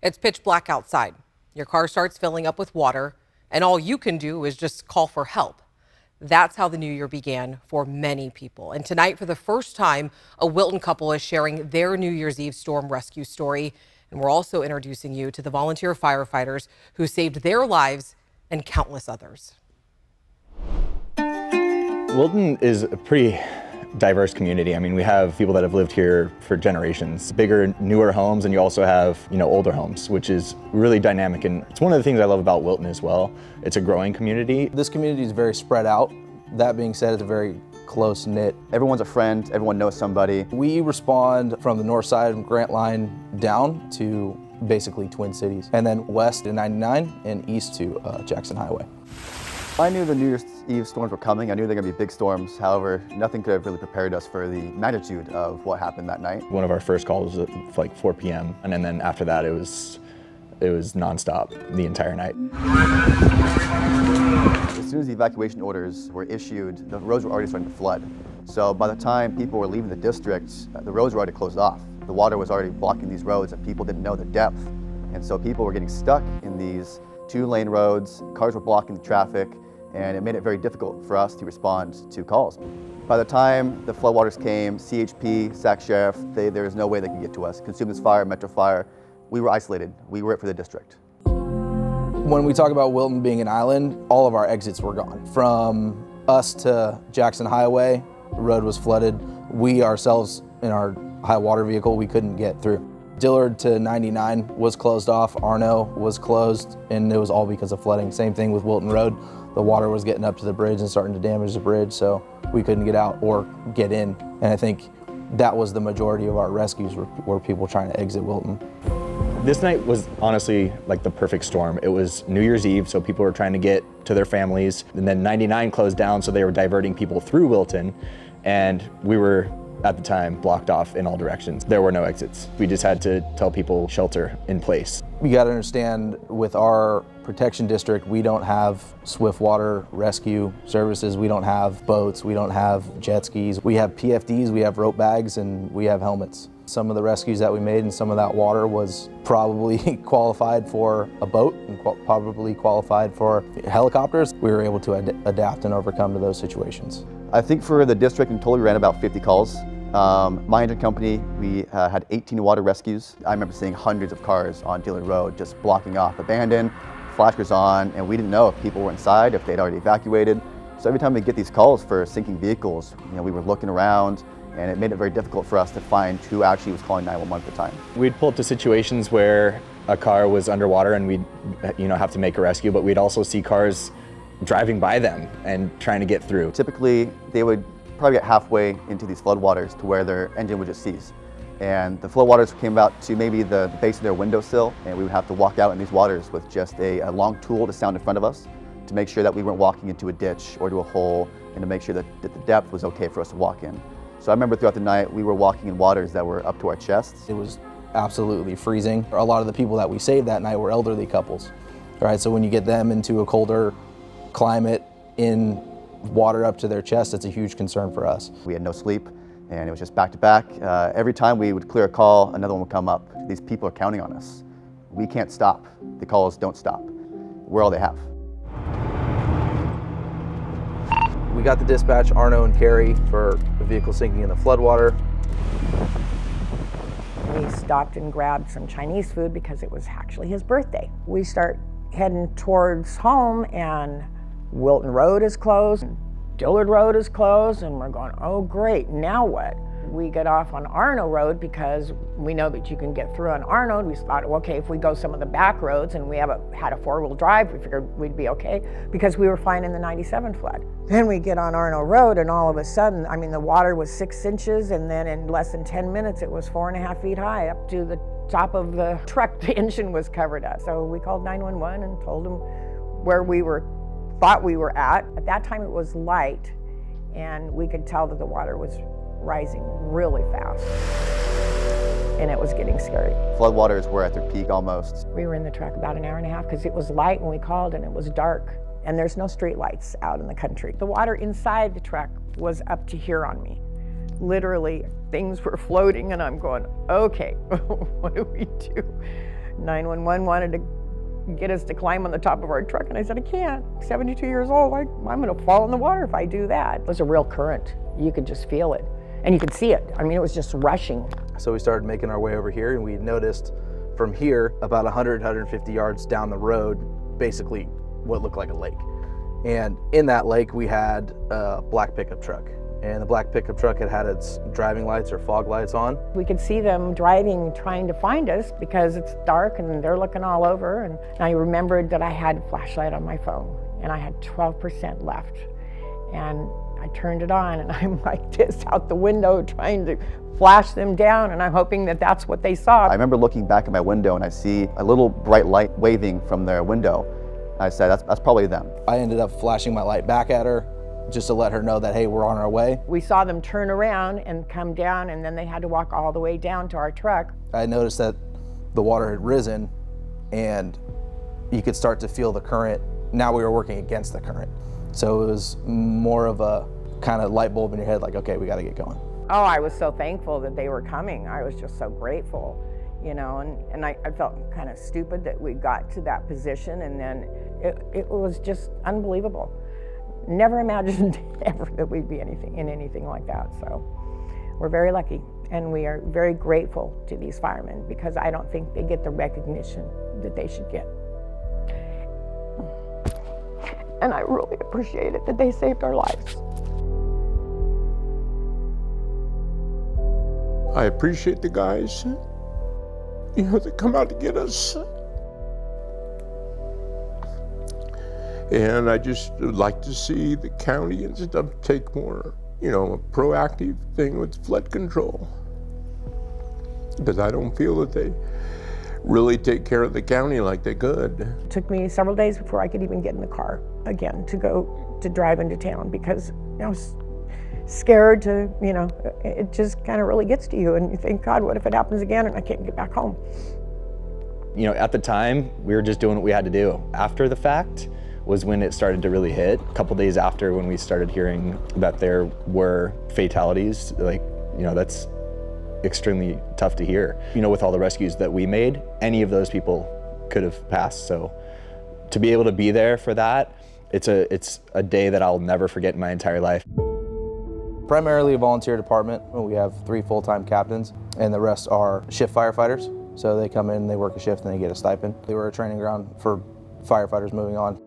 It's pitch black outside. Your car starts filling up with water, and all you can do is just call for help. That's how the new year began for many people. And tonight, for the first time, a Wilton couple is sharing their New Year's Eve storm rescue story. And we're also introducing you to the volunteer firefighters who saved their lives and countless others. Wilton is a pretty diverse community. I mean, we have people that have lived here for generations, bigger, newer homes, and you also have, older homes, which is really dynamic. And it's one of the things I love about Wilton as well. It's a growing community. This community is very spread out. That being said, it's a very close-knit. Everyone's a friend, everyone knows somebody. We respond from the north side of Grant Line down to basically Twin Cities, and then west to 99 and east to Jackson Highway. I knew the New Year's Eve storms were coming. I knew they were going to be big storms. However, nothing could have really prepared us for the magnitude of what happened that night. One of our first calls was at like 4 p.m. and then after that it was nonstop the entire night. As soon as the evacuation orders were issued, the roads were already starting to flood. So by the time people were leaving the district, the roads were already closed off. The water was already blocking these roads and people didn't know the depth. And so people were getting stuck in these 2-lane roads, cars were blocking the traffic, and it made it very difficult for us to respond to calls. By the time the floodwaters came, CHP, Sac Sheriff, there was no way they could get to us. Consumers Fire, Metro Fire, we were isolated. We were it for the district. When we talk about Wilton being an island, all of our exits were gone. From us to Jackson Highway, the road was flooded. We ourselves, in our high water vehicle, we couldn't get through. Dillard to 99 was closed off, Arno was closed, and it was all because of flooding. Same thing with Wilton Road. The water was getting up to the bridge and starting to damage the bridge, so we couldn't get out or get in. And I think that was the majority of our rescues were people trying to exit Wilton. This night was honestly like the perfect storm. It was New Year's Eve, so people were trying to get to their families. And then 99 closed down, so they were diverting people through Wilton. And we were, at the time, blocked off in all directions. There were no exits. We just had to tell people shelter in place. You gotta understand, with our protection district, we don't have swift water rescue services. We don't have boats, we don't have jet skis. We have PFDs, we have rope bags, and we have helmets. Some of the rescues that we made and some of that water was probably qualified for a boat and probably qualified for helicopters. We were able to adapt and overcome to those situations. I think for the district in total, we ran about 50 calls. My engine company, we had 18 water rescues. I remember seeing hundreds of cars on Dillard Road just blocking off, abandoned, flashers on, and we didn't know if people were inside, if they'd already evacuated. So every time we get these calls for sinking vehicles, we were looking around, and it made it very difficult for us to find who actually was calling 911 at the time. We'd pull up to situations where a car was underwater and we'd have to make a rescue, but we'd also see cars driving by them and trying to get through. Typically, they would probably get halfway into these floodwaters to where their engine would just seize. And the floodwaters came about to maybe the base of their windowsill, and we would have to walk out in these waters with just a long tool to sound in front of us to make sure that we weren't walking into a ditch or to a hole, and to make sure that the depth was okay for us to walk in. So I remember throughout the night, we were walking in waters that were up to our chests. It was absolutely freezing. A lot of the people that we saved that night were elderly couples. Right, so when you get them into a colder climate in water up to their chest, it's a huge concern for us. We had no sleep, and it was just back to back. Every time we would clear a call, another one would come up. These people are counting on us. We can't stop. The calls don't stop. We're all they have. We got the dispatch, Arno and Carrie, for the vehicle sinking in the floodwater. We stopped and grabbed some Chinese food because it was actually his birthday. We start heading towards home, and Wilton Road is closed, Dillard Road is closed, and we're going, oh great, now what? We get off on Arno Road because we know that you can get through on Arno. We thought, okay, if we go some of the back roads and we had a 4-wheel drive, we figured we'd be okay because we were fine in the 97 flood. Then we get on Arno Road, and all of a sudden, I mean, the water was 6 inches, and then in less than 10 minutes, it was 4.5 feet high up to the top of the truck. The engine was covered up. So we called 911 and told them where we thought we were at. At that time, it was light, and we could tell that the water was rising really fast, and it was getting scary. Floodwaters were at their peak almost. We were in the truck about an hour and a half because it was light when we called, and it was dark, and there's no street lights out in the country. The water inside the truck was up to here on me. Literally, things were floating, and I'm going, okay, what do we do? 911 wanted to get us to climb on the top of our truck, and I said, I can't. 72 years old, I'm gonna fall in the water if I do that. It was a real current. You could just feel it, and you could see it. I mean, it was just rushing. So we started making our way over here, and we noticed from here, about 100, 150 yards down the road, basically what looked like a lake. And in that lake, we had a black pickup truck. And the black pickup truck had its driving lights or fog lights on. We could see them driving, trying to find us because it's dark and they're looking all over. And I remembered that I had a flashlight on my phone and I had 12% left. And I turned it on and I'm like this out the window trying to flash them down, and I'm hoping that that's what they saw. I remember looking back at my window and I see a little bright light waving from their window. I said, that's probably them. I ended up flashing my light back at her just to let her know that, hey, we're on our way. We saw them turn around and come down, and then they had to walk all the way down to our truck. I noticed that the water had risen and you could start to feel the current. Now we were working against the current. So it was more of a kind of light bulb in your head, like, okay, we got to get going. Oh, I was so thankful that they were coming. I was just so grateful, you know, and I felt kind of stupid that we got to that position, and then it was just unbelievable. Never imagined ever that we'd be in anything like that. So we're very lucky, and we are very grateful to these firemen because I don't think they get the recognition that they should get. And I really appreciate it that they saved our lives. I appreciate the guys, you know, that come out to get us. And I just would like to see the county and stuff take more, you know, a proactive thing with flood control. Because I don't feel that they really take care of the county like they could. It took me several days before I could even get in the car again to go to drive into town because I was scared to, you know, it just kind of really gets to you and you think, God, what if it happens again and I can't get back home? You know, at the time, we were just doing what we had to do. After the fact was when it started to really hit. A couple days after, when we started hearing that there were fatalities, like, you know, that's extremely tough to hear. You know, with all the rescues that we made, any of those people could have passed. So to be able to be there for that, it's a day that I'll never forget in my entire life. Primarily a volunteer department. We have 3 full-time captains, and the rest are shift firefighters. So they come in, they work a shift, and they get a stipend. They were a training ground for firefighters moving on.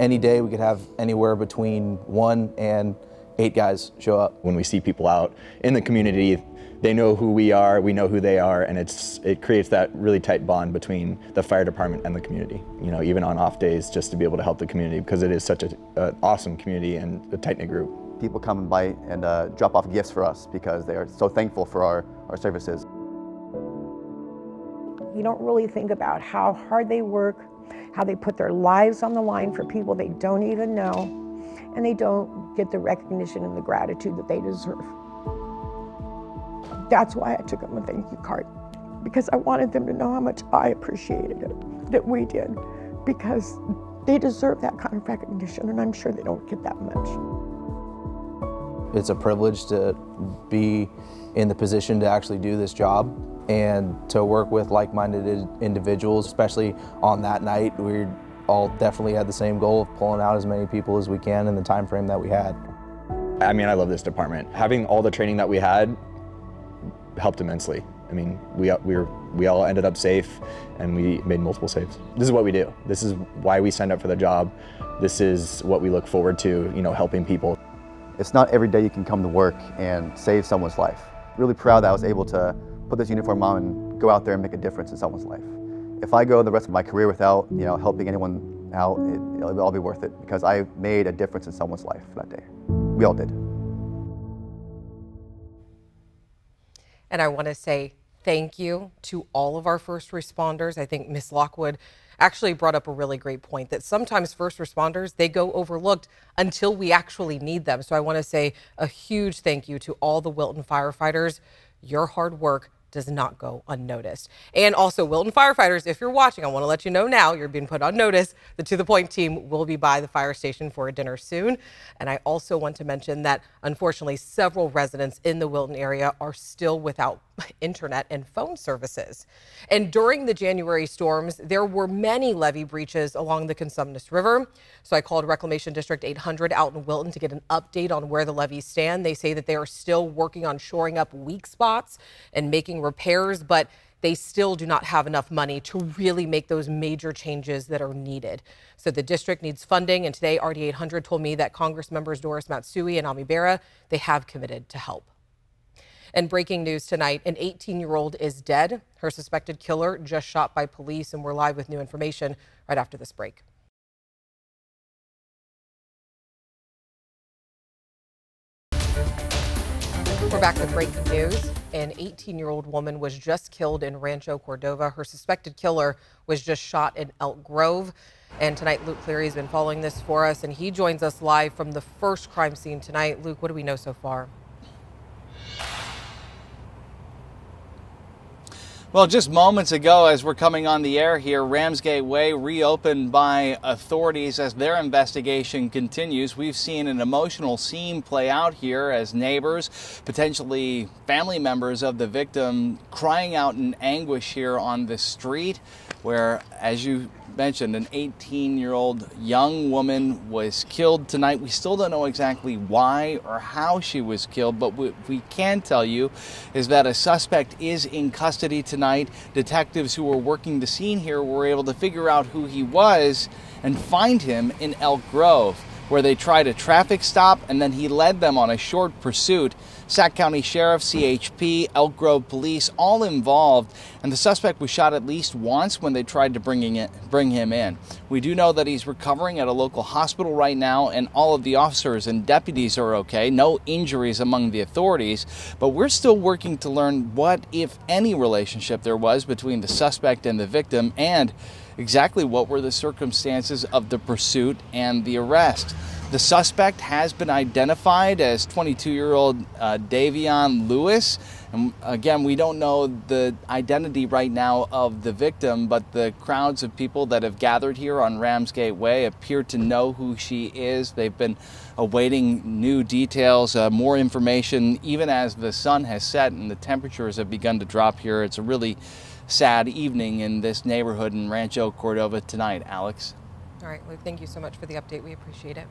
Any day we could have anywhere between 1 and 8 guys show up. When we see people out in the community, they know who we are, we know who they are, and it creates that really tight bond between the fire department and the community. You know, even on off days, just to be able to help the community, because it is such an awesome community and a tight-knit group. People come by and drop off gifts for us because they are so thankful for our services. You don't really think about how hard they work, how they put their lives on the line for people they don't even know, and they don't get the recognition and the gratitude that they deserve. That's why I took them a thank you card, because I wanted them to know how much I appreciated it, that we did, because they deserve that kind of recognition, and I'm sure they don't get that much. It's a privilege to be in the position to actually do this job and to work with like-minded individuals, especially on that night. We all definitely had the same goal of pulling out as many people as we can in the time frame that we had. I mean, I love this department. Having all the training that we had helped immensely. I mean, we all ended up safe, and we made multiple saves. This is what we do. This is why we signed up for the job. This is what we look forward to, you know, helping people. It's not every day you can come to work and save someone's life. Really proud that I was able to put this uniform on and go out there and make a difference in someone's life. If I go the rest of my career without, you know, helping anyone out, it'll all be worth it, because I made a difference in someone's life that day. We all did. And I want to say thank you to all of our first responders. I think Ms. Lockwood actually brought up a really great point that sometimes first responders, they go overlooked until we actually need them. So I want to say a huge thank you to all the Wilton firefighters. Your hard work does not go unnoticed. And also, Wilton firefighters, if you're watching, I want to let you know now, you're being put on notice. The To The Point team will be by the fire station for a dinner soon. And I also want to mention that, unfortunately, several residents in the Wilton area are still without internet and phone services. And during the January storms, there were many levee breaches along the Cosumnes River. So I called Reclamation District 800 out in Wilton to get an update on where the levees stand. They say that they are still working on shoring up weak spots and making repairs, but they still do not have enough money to really make those major changes that are needed. So the district needs funding, and today RD 800 told me that Congress members Doris Matsui and Ami Bera, they have committed to help. And breaking news tonight, an 18-year-old is dead. Her suspected killer just shot by police, and we're live with new information right after this break. We're back with breaking news. An 18-year-old woman was just killed in Rancho Cordova. Her suspected killer was just shot in Elk Grove. And tonight, Luke Cleary has been following this for us, and he joins us live from the first crime scene tonight. Luke, what do we know so far? Well, just moments ago, as we're coming on the air here, Ramsgate Way reopened by authorities as their investigation continues. We've seen an emotional scene play out here as neighbors, potentially family members of the victim, crying out in anguish here on the street where, as you mentioned, an 18-year-old young woman was killed tonight. We still don't know exactly why or how she was killed, but what we can tell you is that a suspect is in custody tonight. Detectives who were working the scene here were able to figure out who he was and find him in Elk Grove, where they tried a traffic stop and then he led them on a short pursuit. Sac County Sheriff, CHP, Elk Grove Police, all involved, and the suspect was shot at least once when they tried to bring him in. We do know that he's recovering at a local hospital right now, and all of the officers and deputies are okay. No injuries among the authorities, but we're still working to learn what, if any, relationship there was between the suspect and the victim, and exactly what were the circumstances of the pursuit and the arrest. The suspect has been identified as 22-year-old Davion Lewis. And again, we don't know the identity right now of the victim, but the crowds of people that have gathered here on Ramsgate Way appear to know who she is. They've been awaiting new details, more information, even as the sun has set and the temperatures have begun to drop here. It's a really sad evening in this neighborhood in Rancho Cordova tonight. Alex. All right, Luke, thank you so much for the update. We appreciate it.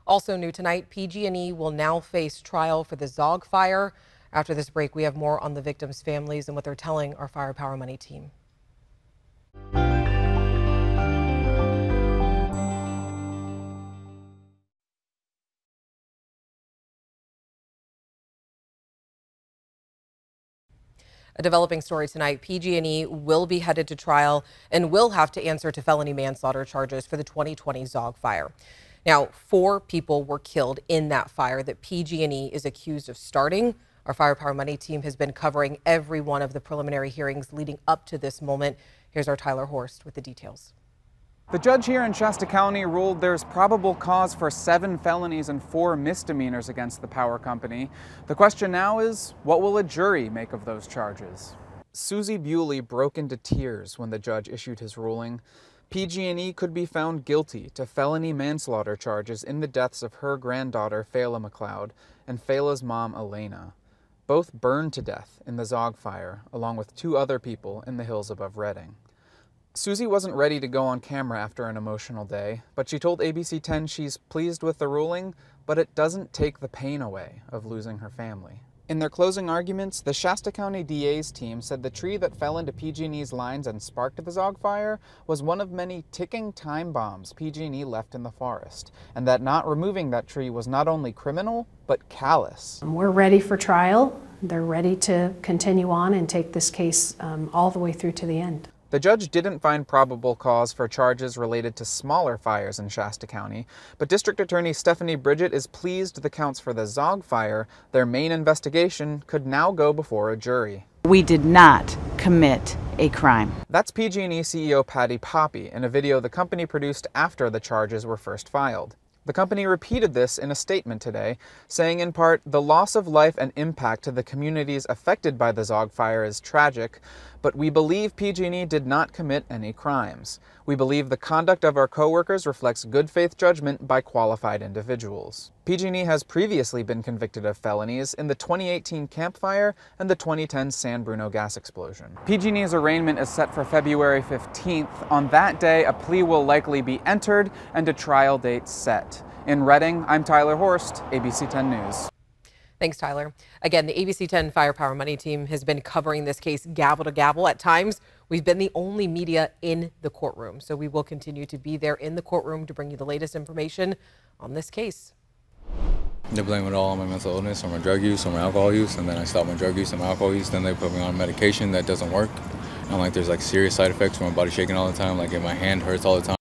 Also new tonight, PG&E will now face trial for the Zog fire. After this break, we have more on the victims' families and what they're telling our Firepower Money team. A developing story tonight, PG&E will be headed to trial and will have to answer to felony manslaughter charges for the 2020 Zog fire. Now, 4 people were killed in that fire that PG&E is accused of starting. Our Firepower Money team has been covering every one of the preliminary hearings leading up to this moment. Here's our Tyler Horst with the details. The judge here in Shasta County ruled there's probable cause for 7 felonies and 4 misdemeanors against the power company. The question now is, what will a jury make of those charges? Susie Bewley broke into tears when the judge issued his ruling. PG&E could be found guilty to felony manslaughter charges in the deaths of her granddaughter, Fela McLeod, and Fela's mom, Elena. Both burned to death in the Zog fire, along with 2 other people in the hills above Redding. Susie wasn't ready to go on camera after an emotional day, but she told ABC 10 she's pleased with the ruling, but it doesn't take the pain away of losing her family. In their closing arguments, the Shasta County DA's team said the tree that fell into PG&E's lines and sparked the Zog fire was one of many ticking time bombs PG&E left in the forest, and that not removing that tree was not only criminal, but callous. We're ready for trial. They're ready to continue on and take this case all the way through to the end. The judge didn't find probable cause for charges related to smaller fires in Shasta County, but District Attorney Stephanie Bridget is pleased the counts for the Zog fire, their main investigation, could now go before a jury. We did not commit a crime. That's PG&E CEO Patty Poppe in a video the company produced after the charges were first filed. The company repeated this in a statement today, saying in part, the loss of life and impact to the communities affected by the Zog fire is tragic, but we believe PG&E did not commit any crimes. We believe the conduct of our coworkers reflects good faith judgment by qualified individuals. PG&E has previously been convicted of felonies in the 2018 Camp Fire and the 2010 San Bruno gas explosion. PG&E's arraignment is set for February 15th. On that day, a plea will likely be entered and a trial date set. In Reading, I'm Tyler Horst, ABC 10 News. Thanks, Tyler. Again, the ABC 10 Firepower Money team has been covering this case gavel to gavel. At times, we've been the only media in the courtroom, so we will continue to be there in the courtroom to bring you the latest information on this case. They blame it all on my mental illness, or my drug use, or my alcohol use, and then I stopped my drug use and my alcohol use. Then they put me on medication that doesn't work. And like there's like serious side effects from my body shaking all the time, like my hand hurts all the time.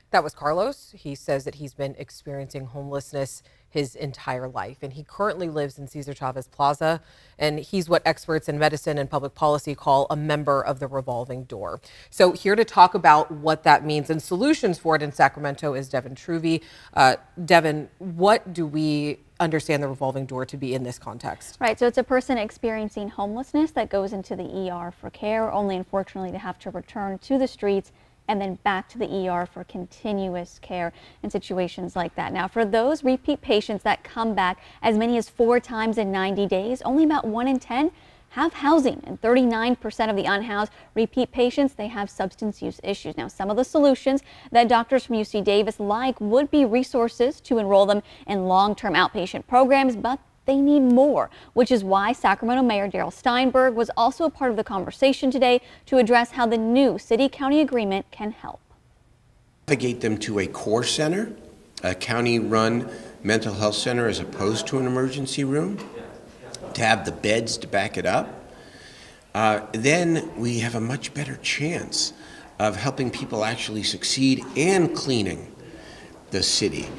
That was Carlos. He says that he's been experiencing homelessness his entire life, and he currently lives in Cesar Chavez Plaza, and he's what experts in medicine and public policy call a member of the revolving door. So here to talk about what that means and solutions for it in Sacramento is Devin Truvy. Devin, what do we understand the revolving door to be in this context? Right, so it's a person experiencing homelessness that goes into the ER for care, only unfortunately to have to return to the streets and then back to the ER for continuous care in situations like that. Now, for those repeat patients that come back as many as 4 times in 90 days, only about 1 in 10 have housing, and 39% of the unhoused repeat patients, they have substance use issues. Now, some of the solutions that doctors from UC Davis like would be resources to enroll them in long-term outpatient programs, but they need more, which is why Sacramento Mayor Darrell Steinberg was also a part of the conversation today to address how the new city-county agreement can help. Navigate them to a core center, a county-run mental health center as opposed to an emergency room, to have the beds to back it up. Then we have a much better chance of helping people actually succeed and cleaning the city.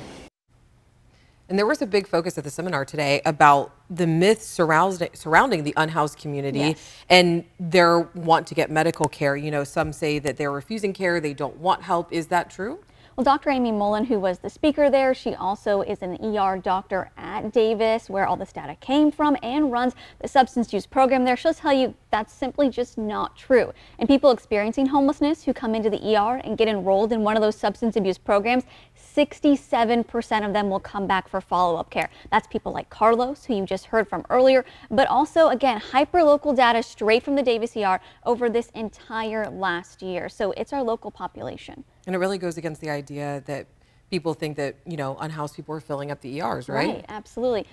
And there was a big focus at the seminar today about the myths surrounding the unhoused community and their want to get medical care. You know, some say that they're refusing care, they don't want help. Is that true? Well, Dr. Amy Mullen, who was the speaker there, she also is an ER doctor at Davis, where all this data came from, and runs the substance use program there. She'll tell you that's simply just not true. And people experiencing homelessness who come into the ER and get enrolled in one of those substance abuse programs, 67% of them will come back for follow-up care. That's people like Carlos, who you just heard from earlier, but also, again, hyper-local data straight from the Davis ER over this entire last year. So it's our local population. And it really goes against the idea that people think that, you know, unhoused people are filling up the ERs, right? Right, absolutely.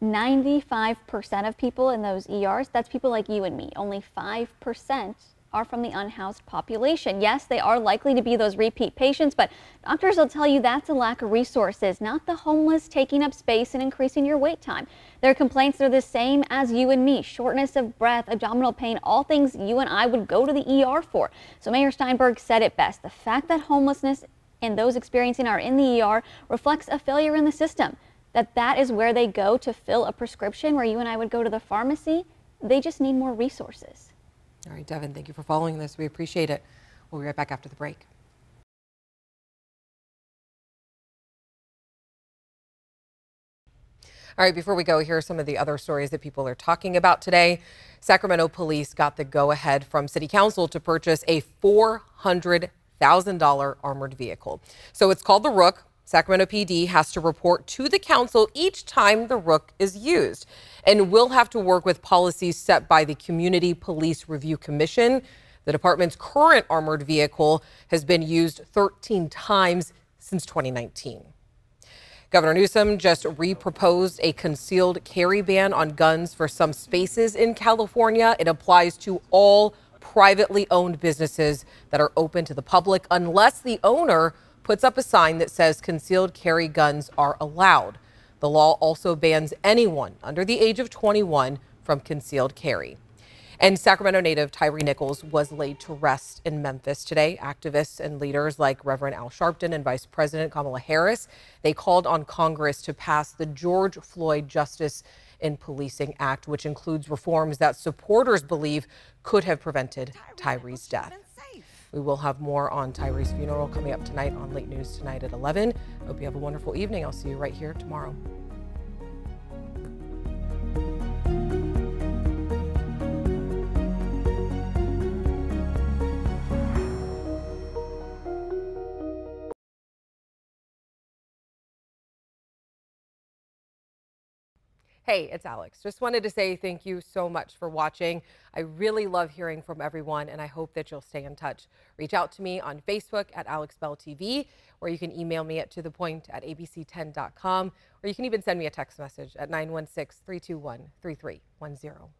95% of people in those ERs, that's people like you and me. Only 5% are from the unhoused population. Yes, they are likely to be those repeat patients, but doctors will tell you that's a lack of resources, not the homeless taking up space and increasing your wait time. Their complaints are the same as you and me: shortness of breath, abdominal pain, all things you and I would go to the ER for. So Mayor Steinberg said it best: the fact that homelessness and those experiencing are in the ER reflects a failure in the system, that is where they go to fill a prescription where you and I would go to the pharmacy. They just need more resources. All right, Devin, thank you for following this. We appreciate it. We'll be right back after the break. All right, before we go, here are some of the other stories that people are talking about today. Sacramento police got the go-ahead from City Council to purchase a $400,000 armored vehicle. So it's called the Rook. Sacramento PD has to report to the council each time the Rook is used, and will have to work with policies set by the Community Police Review Commission. The department's current armored vehicle has been used 13 times since 2019. Governor Newsom just re-proposed a concealed carry ban on guns for some spaces in California. It applies to all privately owned businesses that are open to the public unless the owner puts up a sign that says concealed carry guns are allowed. The law also bans anyone under the age of 21 from concealed carry. And Sacramento native Tyree Nichols was laid to rest in Memphis today. Activists and leaders like Reverend Al Sharpton and Vice President Kamala Harris, they called on Congress to pass the George Floyd Justice in Policing Act, which includes reforms that supporters believe could have prevented Tyree's death. We will have more on Tyree's funeral coming up tonight on Late News Tonight at 11. Hope you have a wonderful evening. I'll see you right here tomorrow. Hey, it's Alex. Just wanted to say thank you so much for watching. I really love hearing from everyone, and I hope that you'll stay in touch. Reach out to me on Facebook at AlexBellTV, or you can email me at tothepoint@abc10.com, or you can even send me a text message at 916-321-3310.